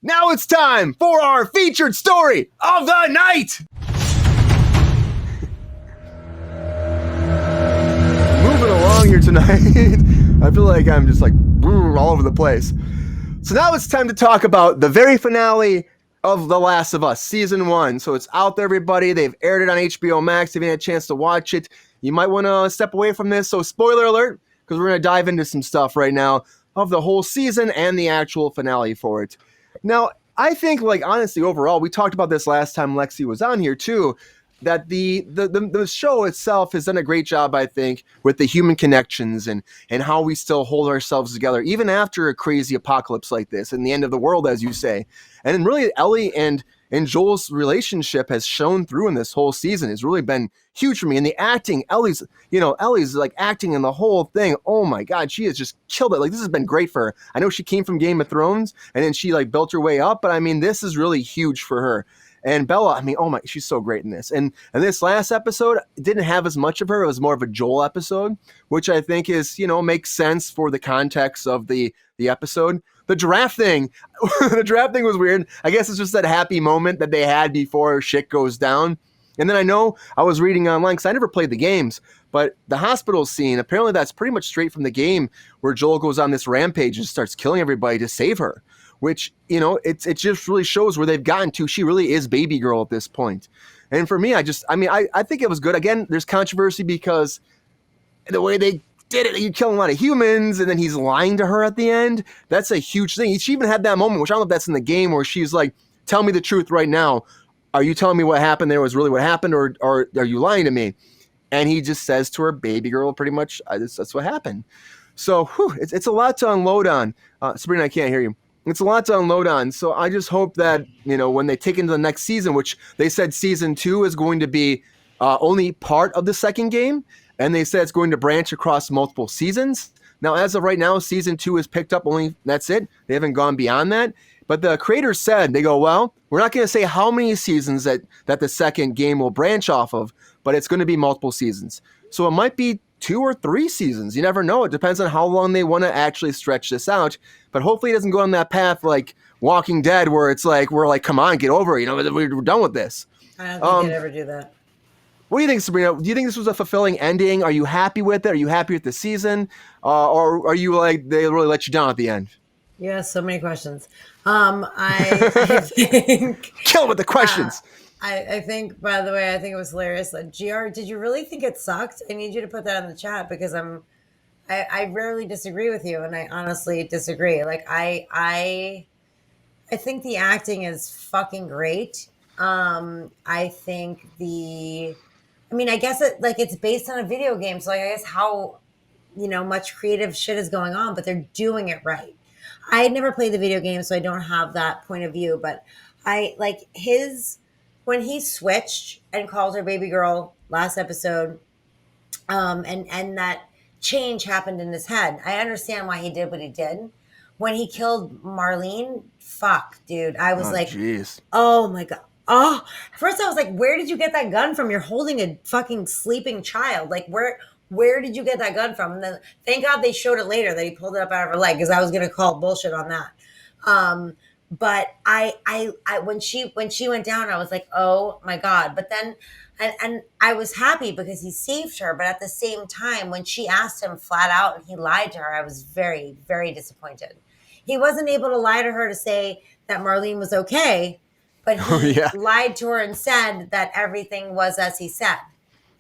Now it's time for our featured story of the night. Moving along here tonight. I feel like I'm just like all over the place. So now it's time to talk about the very finale of The Last of Us, Season 1. So it's out there, everybody. They've aired it on HBO Max. If you had a chance to watch it, you might want to step away from this. So spoiler alert, because we're going to dive into some stuff right now of the whole season and the actual finale for it. Now, I think, like, honestly, overall, we talked about this last time Lexi was on here, too, that the show itself has done a great job, I think, with the human connections and how we still hold ourselves together, even after a crazy apocalypse like this and the end of the world, as you say. And really, Ellie and Joel's relationship has shown through in this whole season. It's really been huge for me. And the acting, Ellie's like acting in the whole thing. Oh my God, she has just killed it. Like, this has been great for her. I know she came from Game of Thrones and then she like built her way up, but I mean, this is really huge for her. And Bella, I mean, oh my, she's so great in this. And this last episode didn't have as much of her. It was more of a Joel episode, which I think is, makes sense for the context of the episode. The giraffe thing, was weird. I guess it's just that happy moment that they had before shit goes down. And then I know I was reading online, because I never played the games, but the hospital scene, apparently that's pretty much straight from the game, where Joel goes on this rampage and starts killing everybody to save her, which, it just really shows where they've gotten to. She really is baby girl at this point. And for me, I think it was good. Again, there's controversy because the way they did it, you're killing a lot of humans, and then he's lying to her at the end. That's a huge thing. She even had that moment, which I don't know if that's in the game, where she's like, tell me the truth right now. Are you telling me what happened there was really what happened, or are you lying to me? And he just says to her, baby girl, pretty much, that's what happened. So it's a lot to unload on. Sabrina, I can't hear you. It's a lot to unload on. So I just hope that, when they take into the next season, which they said season 2 is going to be only part of the second game, and they said it's going to branch across multiple seasons. Now, as of right now, season 2 is picked up only, that's it. They haven't gone beyond that. But the creators said, they go, well, we're not going to say how many seasons that the second game will branch off of, but it's going to be multiple seasons. So it might be 2 or 3 seasons. You never know. It depends on how long they want to actually stretch this out. But hopefully it doesn't go on that path like Walking Dead, where it's like, we're like, come on, get over it. We're done with this. I don't think they'd ever do that. What do you think, Sabrina? Do you think this was a fulfilling ending? Are you happy with it? Are you happy with the season? Or are you like, they really let you down at the end? Yeah, so many questions. I think... Kill with the questions. I think, by the way, I think it was hilarious. That GR, did you really think it sucked? I need you to put that in the chat, because I rarely disagree with you, and I honestly disagree. Like, I think the acting is fucking great. I think I guess it's based on a video game, so I guess how much creative shit is going on, but they're doing it right. I had never played the video game, so I don't have that point of view, but I like when he switched and called her baby girl last episode, and that change happened in his head. I understand why he did what he did. When he killed Marlene, fuck, dude. I was geez. Oh my God. Oh, first I was like, where did you get that gun from? You're holding a fucking sleeping child. Like, where did you get that gun from? And then thank God they showed it later that he pulled it up out of her leg, because I was going to call bullshit on that. But I when she went down, I was like, oh my God. But then, and I was happy because he saved her. But at the same time, when she asked him flat out and he lied to her, I was very, very disappointed. He wasn't able to lie to her to say that Marlene was okay, but he lied to her and said that everything was as he said.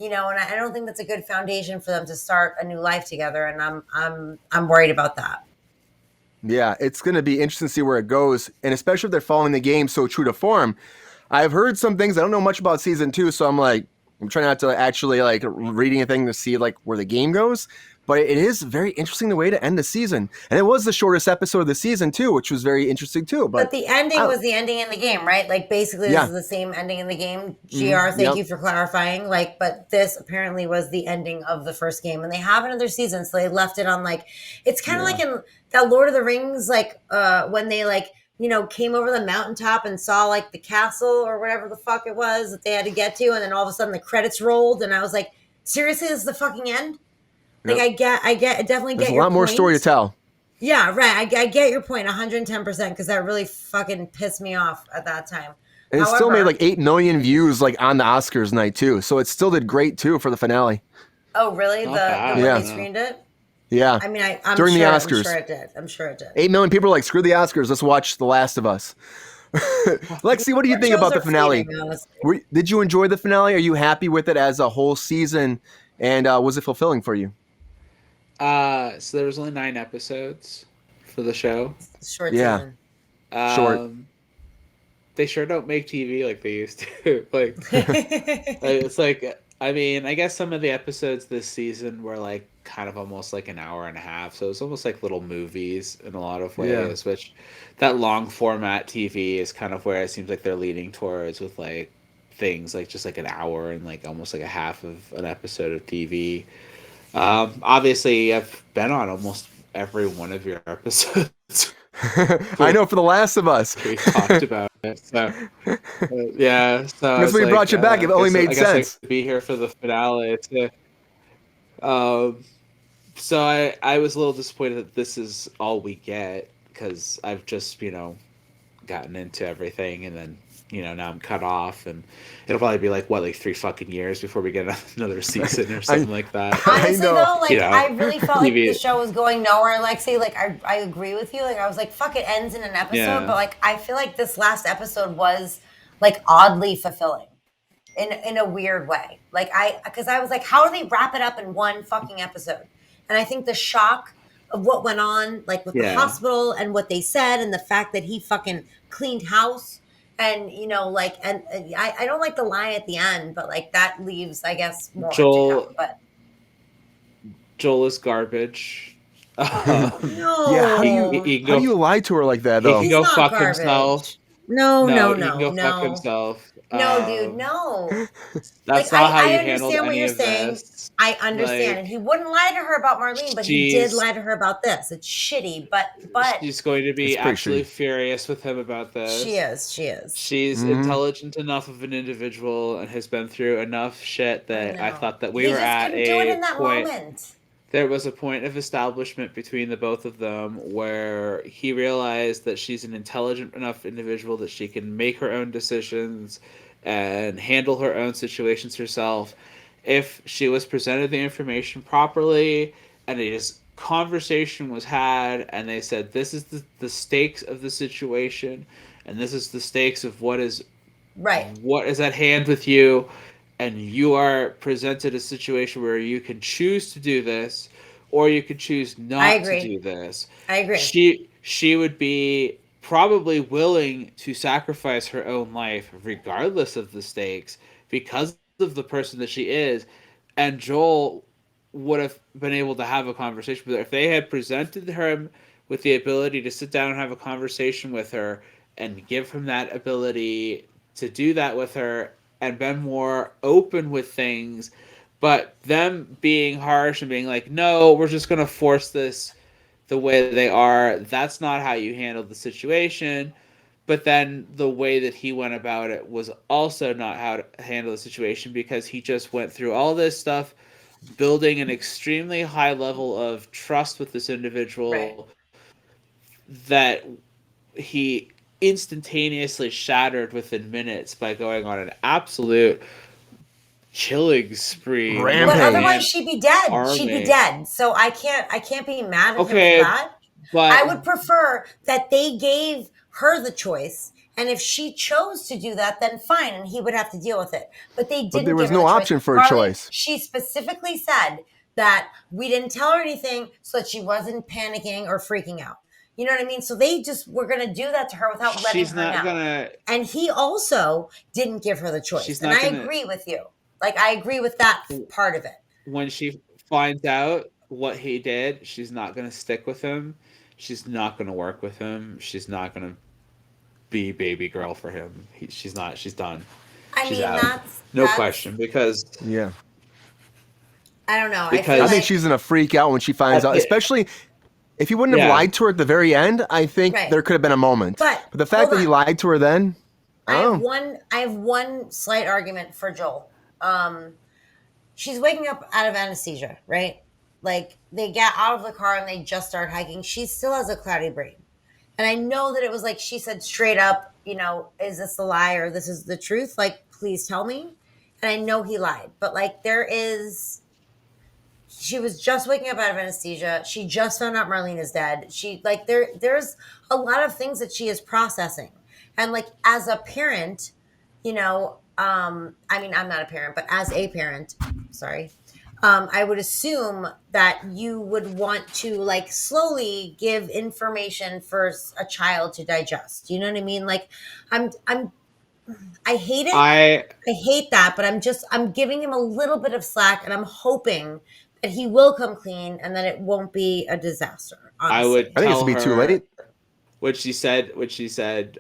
And I don't think that's a good foundation for them to start a new life together. And I'm worried about that. Yeah, it's going to be interesting to see where it goes, and especially if they're following the game so true to form. I've heard some things. I don't know much about season 2, so I'm trying not to actually read anything to see where the game goes. But it is very interesting the way to end the season, and it was the shortest episode of the season too, which was very interesting too. But the ending was the ending in the game, right? Like, basically, this is the same ending in the game. GR, thank you for clarifying. But this apparently was the ending of the first game, and they have another season, so they left it on it's kind of like in that Lord of the Rings, when they came over the mountaintop and saw the castle or whatever the fuck it was that they had to get to, and then all of a sudden the credits rolled, and I was like, seriously, this is the fucking end? I definitely get your point. There's a lot more story to tell. Yeah, right. I get your point 110% because that really fucking pissed me off at that time. And it still made like However, 8 million views like on the Oscars night too. So it still did great too for the finale. oh really? Not The bad. when they Yeah. No. screened it? Yeah. I mean, I'm During the sure I'm Oscars. sure it did. I'm sure it did. 8 million people are like, screw the Oscars, let's watch The Last of Us. Lexi, what do you Our think shows about the are fleeting, finale? honestly. Did you enjoy the finale? Are you happy with it as a whole season? And was it fulfilling for you? So there was only 9 episodes for the show. Short Yeah. season. Short. They sure don't make TV like they used to. It's like, I mean, I guess some of the episodes this season were like kind of almost like an hour and a half, so it's almost like little movies in a lot of Yeah. ways. Which that long format TV is kind of where it seems like they're leaning towards with like things like just like an hour and like almost like a half of an episode of TV. Obviously, I've been on almost every one of your episodes. I know, for The Last of Us. We talked about it. So, yeah. So I That's was what like, brought you back. It only made I guess I sense. could be here for the finale. Um, so I was a little disappointed that this is all we get because I've just, gotten into everything and then, now I'm cut off and it'll probably be like, what, like 3 fucking years before we get another season or something like that. Honestly, know. though, like You know, I really felt like TV the show was going nowhere, Lexi. Like I agree with you. Like I was like, fuck, it ends in an episode. Yeah. But like I feel like this last episode was like oddly fulfilling in a weird way. Like because I was like, how do they wrap it up in one fucking episode? And I think the shock of what went on, like with the Yeah. hospital and what they said, and the fact that he fucking cleaned house. And like, and I don't like the line at the end, but like that leaves, I guess, more to Joel- come. But Joel is garbage. no, Yeah, how do you He can how go- do you lie to her like that he though? can He's go not fuck garbage. himself. No, He can go fuck no. himself. No, dude, no. That's Like, not how I you handled understand what any you're of saying. this. I understand, Like, and he wouldn't lie to her about Marlene, but he did she's- lie to her about this. It's shitty, but She's going to be It's pretty absolutely shitty. furious with him about this. she is. She's Mhm. intelligent enough of an individual and has been through enough shit that I know. thought that we He were just at couldn't do it a in that point. moment. There was a point of establishment between the both of them where he realized that she's an intelligent enough individual that she can make her own decisions and handle her own situations herself if she was presented the information properly and a conversation was had and they said this is the stakes of the situation and this is the stakes of what is Right. at hand with you, and you are presented a situation where you can choose to do this or you could choose I not to agree. do this. I agree. She would be probably willing to sacrifice her own life regardless of the stakes because of the person that she is, and Joel would have been able to have a conversation with her if they had presented him with the ability to sit down and have a conversation with her and give him that ability to do that with her and been more open with things. But them being harsh and being like, no, we're just going to force this the way that they are, that's not how you handle the situation. But then the way that he went about it was also not how to handle the situation because he just went through all this stuff, building an extremely high level of trust with this individual Right. that he instantaneously shattered within minutes by going on an absolute killing spree. Rampage. But Rampage. otherwise, she'd be dead. Army. She'd be dead. So I can't be mad at Okay, him for that. But I would prefer that they gave her the choice, and if she chose to do that, then fine, and he would have to deal with it. But they didn't. there was give her no the option choice. for a Marlene, choice. She specifically said that we didn't tell her anything so that she wasn't panicking or freaking out. You know what I mean? So they just were going to do that to her without letting she's her not know. gonna. And he also didn't give her the choice. She's And not I gonna- agree with you. Like, I agree with that part of it. When she finds out what he did, she's not gonna stick with him. She's not gonna work with him. She's not gonna be baby girl for him. She's not. She's done. I She's mean, out. that's No question, because Yeah. I don't know. Because- I feel I think like, she's gonna freak out when she finds out, especially if he wouldn't have Yeah. lied to her at the very end. I think Right. there could have been a moment. But the fact hold that he on. lied to her then, I have oh, one slight argument for Joel. She's waking up out of anesthesia, right? like they get out of the car and they just start hiking, she still has a cloudy brain. And I know that it was like she said straight up, is this a lie or this is the truth? Like, please tell me. And I know he lied, but like she was just waking up out of anesthesia. She just found out Marlene is dead. She like there's a lot of things that she is processing. And like as a parent, I mean, I'm not a parent, but as a parent, sorry, I would assume that you would want to like slowly give information for a child to digest. You know what I mean? Like, I hate it. I I hate that, but I'm giving him a little bit of slack, and I'm hoping that he will come clean and that it won't be a disaster. I Honestly, would I think it's tell gonna be too her late. what she said,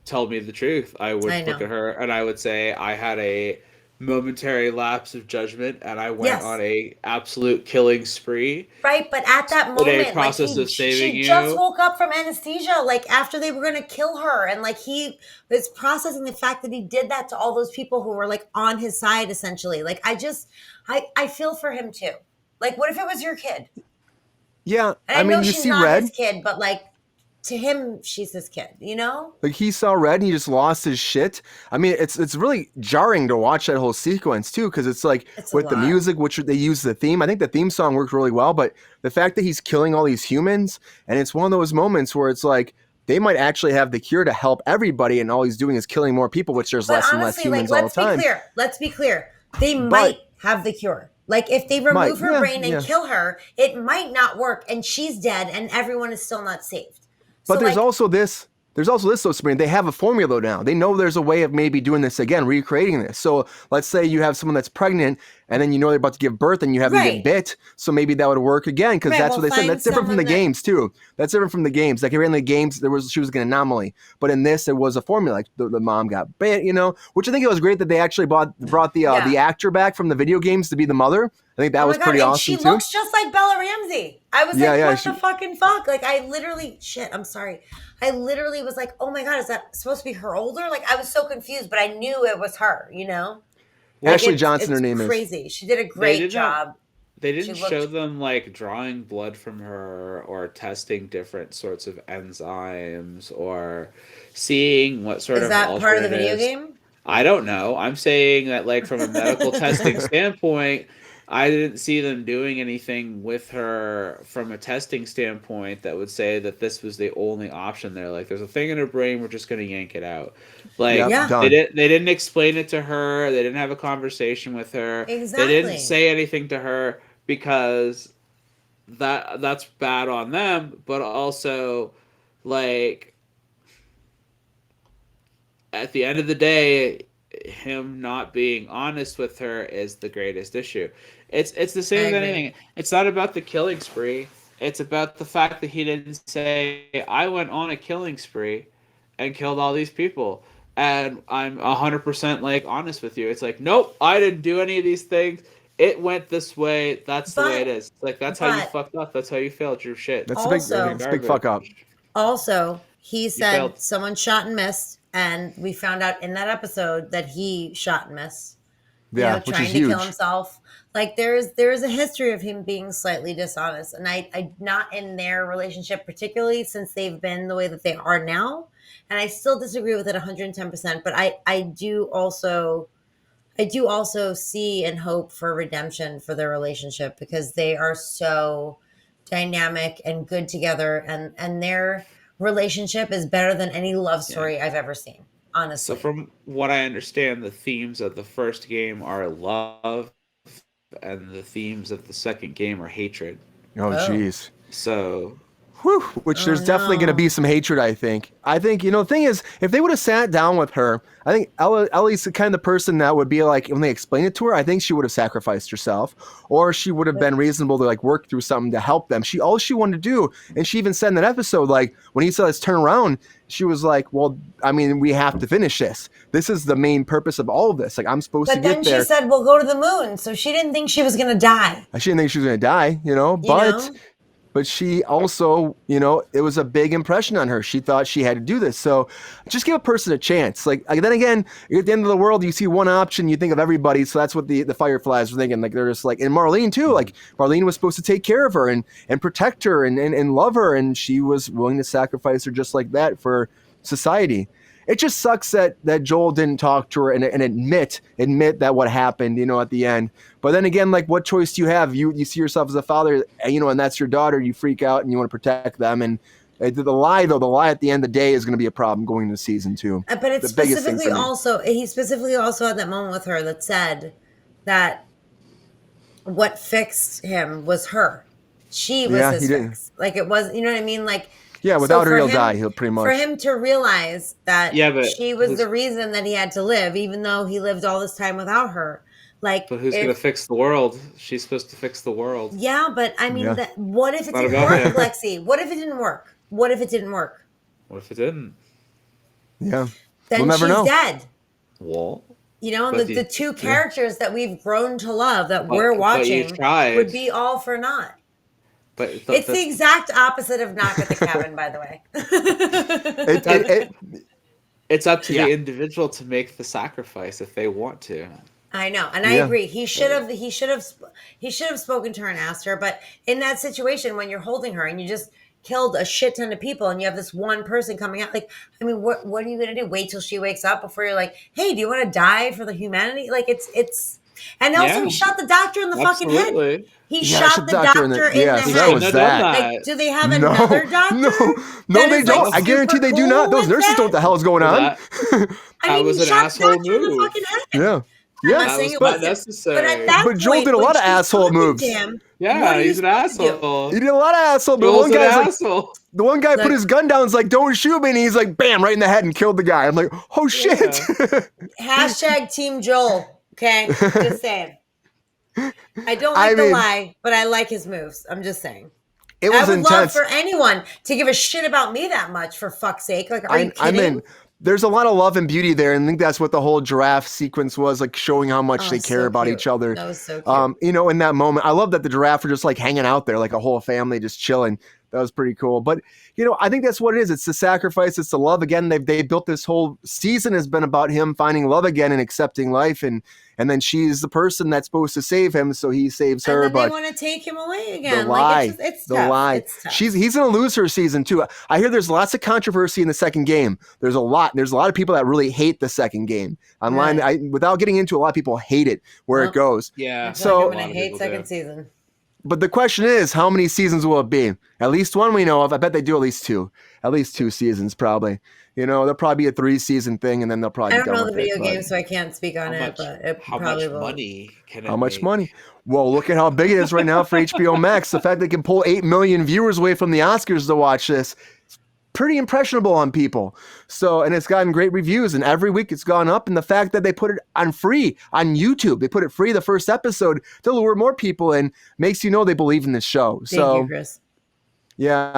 tell me the truth. I would I look know. at her and I would say I had a momentary lapse of judgment and I went Yes. on a absolute killing spree Right, but at that in a moment, like process of saving she just you. woke up from anesthesia, like after they were gonna kill her, and like he was processing the fact that he did that to all those people who were like on his side, essentially. Like I feel for him too. Like, what if it was your kid? Yeah, And I I know mean, you she's see not Red. his kid, but like to him, she's his kid. You know? Like he saw Red and he just lost his shit. I mean, it's really jarring to watch that whole sequence too, because it's like It's a with the lot. music, which they use the theme. I think the theme song worked really well, but the fact that he's killing all these humans, and it's one of those moments where it's like they might actually have the cure to help everybody, and all he's doing is killing more people, which there's But less and less honestly, like humans all the time. let's be clear. They But might have the cure. Like if they might, remove her yeah, brain and yeah. kill her, it might not work and she's dead and everyone is still not saved. But So there's like also this. There's also this, though, Sabrina. They have a formula now. They know there's a way of maybe doing this again, recreating this. So let's say you have someone that's pregnant, and then you know they're about to give birth, and you have them Right. get bit. So maybe that would work again, because Right, that's well, what they said. find That's different from the someone that- games too. That's different from the games. Like in the games, she was like an anomaly, but in this, it was a formula. Like the mom got bit, which I think it was great that they actually brought the Yeah. actor back from the video games to be the mother. I think that Oh was my God, pretty and awesome she too. looks just like Bella Ramsey. I was Yeah, like, yeah, what she- the fucking fuck? Like I literally I'm sorry. I literally was like, oh my God, is that supposed to be her older? Like I was so confused, but I knew it was her, Like, Ashley it's- Johnson, her it's name is. crazy. She did a They great did job. not. They didn't She looked- show them like drawing blood from her or testing different sorts of enzymes or seeing what sort Is of that part of the video alternatives. game? I don't know. I'm saying that like from a medical testing standpoint, I didn't see them doing anything with her from a testing standpoint that would say that this was the only option there. Like there's a thing in her brain, we're just gonna yank it out. Like Yep, Yeah. done. they didn't explain it to her, they didn't have a conversation with her. They Exactly. didn't say anything to her because that's bad on them, but also like at the end of the day, him not being honest with her is the greatest issue. It's the same I with agree. anything. It's not about the killing spree. It's about the fact that he didn't say I went on a killing spree and killed all these people. And I'm 100% like honest with you. It's like, nope, I didn't do any of these things. It went this way. That's the way it But- is. Like that's how you but- fucked up. That's how you failed your shit. That's Also- a big fuck up. Also, he said failed. someone shot and missed, and we found out in that episode that he shot and missed. Yeah, which trying is to huge. kill himself. Like there is a history of him being slightly dishonest, and I not in their relationship particularly since they've been the way that they are now, and I still disagree with it 110%. But I do also see and hope for redemption for their relationship because they are so dynamic and good together, and their relationship is better than any love story I've ever seen. Honestly, So from what I understand, the themes of the first game are love, and the themes of the second game are hatred. Oh, jeez. So Whew, which there's definitely going to be some hatred, I think. The thing is, if they would have sat down with her, I think Ellie's the kind of the person that would be like, when they explain it to her, I think she would have sacrificed herself, or she would have been reasonable to like work through something to help them. All she wanted to do, and she even said in that episode, like when he said, let's turn around, she was like, well, I mean, we have to finish this. This is the main purpose of all of this. Like, I'm supposed to but get then there. she said, "We'll go to the moon," so she didn't think she was gonna die. She didn't think she was going to die, You but know? but she also, it was a big impression on her. She thought she had to do this. So just give a person a chance. Like then again, you're at the end of the world, you see one option, you think of everybody. So that's what the Fireflies were thinking. Like they're just like, and Marlene too. Like Marlene was supposed to take care of her and protect her and love her. And she was willing to sacrifice her just like that for society. It just sucks that Joel didn't talk to her and admit that what happened, at the end. But then again, like, what choice do you have? You see yourself as a father, and that's your daughter. You freak out and you want to protect them. And the lie at the end of the day is going to be a problem going into season 2. But it's specifically also, he specifically also had that moment with her that said that what fixed him was her. She was his fix. Like, it was, you know what I mean? Like, yeah, without her, he'll die. He'll pretty much. For him to realize that she was the reason that he had to live, even though he lived all this time without her. Like, but who's going to fix the world? She's supposed to fix the world. Yeah, but I mean, what if it didn't work, Lexi? What if it didn't work? What if it didn't work? What if it didn't? Yeah. Then we'll she's dead. Well, the two characters that we've grown to love that we're watching would be all for naught. But it's the exact opposite of Knock at the Cabin, by the way. It's up to the individual to make the sacrifice if they want to. I know, and I agree. He should have spoken to her and asked her. But in that situation, when you're holding her and you just killed a shit ton of people, and you have this one person coming out, like, I mean, what are you gonna do? Wait till she wakes up before you're like, hey, do you want to die for the humanity? Like, it's. And also, he shot the doctor in the fucking head. He shot the doctor in the head. That was that. Like, do they have another doctor? No, they don't. I guarantee they do not. Those nurses don't know what the hell is going on. That was an asshole move. Yeah. Yeah, that was not necessary. But Joel did a lot of asshole moves. Yeah, he's an asshole. He did a lot of asshole moves. The one guy put his gun down, and was like, don't shoot me, and he's like, bam, right in the head and killed the guy. I'm like, oh shit. Hashtag Team Joel. Okay, just saying. I don't like the lie, but I like his moves. I'm just saying. It was intense. Love for anyone to give a shit about me that much, for fuck's sake. Like, are you kidding? There's a lot of love and beauty there, and I think that's what the whole giraffe sequence was, like showing how much they care about each other. That was so cute. In that moment, I love that the giraffe were just like hanging out there, like a whole family just chilling. That was pretty cool. But I think that's what it is. It's the sacrifice. It's the love. Again, they built this whole season has been about him finding love again and accepting life, and then she's the person that's supposed to save him, so he saves her. And but they want to take him away again. The lie. Like, it's the tough. lie. It's tough. He's going to lose her season 2. I hear there's lots of controversy in the second game. There's a lot of people that really hate the second game online. Right. Without getting into, a lot of people hate it where it goes. Yeah. So I'm going to hate second season. But the question is, how many seasons will it be? At least one we know of. I bet they do at least 2. At least 2 seasons, probably. There'll probably be a 3-season thing, and then they'll probably. I don't know the video game, so I can't speak on it. But it probably will. How much money? Well, look at how big it is right now for HBO Max. The fact they can pull 8 million viewers away from the Oscars to watch this, pretty impressionable on people. So, and it's gotten great reviews, and every week it's gone up. And the fact that they put it on free on YouTube, they put it free the first episode to lure more people in, makes you know they believe in this show. Thank you, Chris. Yeah,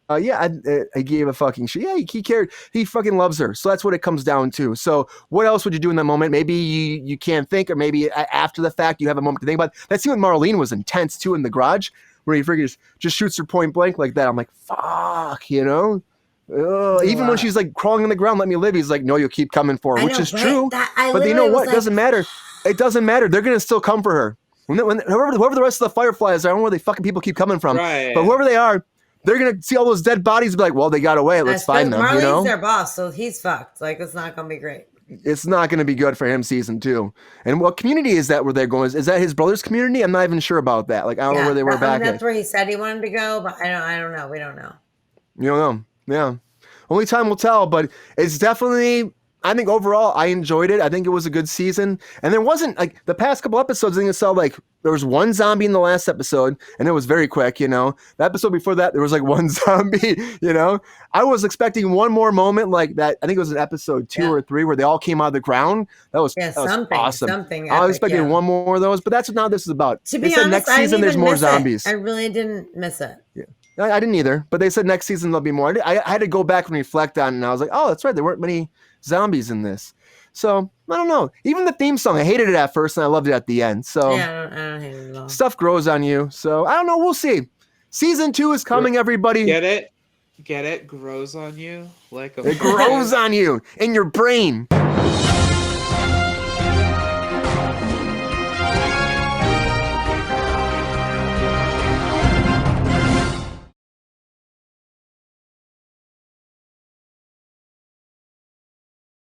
I gave a fucking shit. Yeah, he cared. He fucking loves her. So that's what it comes down to. So what else would you do in that moment? Maybe you can't think, or maybe after the fact you have a moment to think about. That scene with Marlene was intense too in the garage, where he figures just shoots her point blank like that. I'm like, fuck, even when she's like crawling on the ground, let me live. He's like, no, you'll keep coming for her, which is true. But you know what? It doesn't matter. It doesn't matter. They're gonna still come for her. Whoever the rest of the Fireflies are, I don't know where they fucking people keep coming from. Right. But whoever they are, they're gonna see all those dead bodies and be like, well, they got away. Let's find them. Marlene's their boss, so he's fucked. Like, it's not gonna be great. It's not gonna be good for him season 2. And what community is that where they're going? Is that his brother's community? I'm not even sure about that. Like, I don't know where they were back. That's where he said he wanted to go, but I don't know. We don't know. You don't know. Yeah. Only time will tell, but it's definitely. I think overall I enjoyed it. I think it was a good season. And there wasn't like the past couple episodes, I think it felt like there was one zombie in the last episode and it was very quick, The episode before that, there was like one zombie, I was expecting one more moment like that. I think it was in episode 2 or 3 where they all came out of the ground. That was awesome. Something I was expecting one more of those, but that's what now this is about. To be honest, next season there's more zombies. I really didn't miss it. Yeah. I didn't either, but they said next season there'll be more. I had to go back and reflect on it, and I was like, oh, that's right. There weren't many zombies in this. So, I don't know. Even the theme song, I hated it at first, and I loved it at the end. So, yeah, I don't hate it at all. Stuff grows on you. So, I don't know. We'll see. Season 2 is coming, everybody. Get it? Get it? Grows on you like a It grows on you in your brain.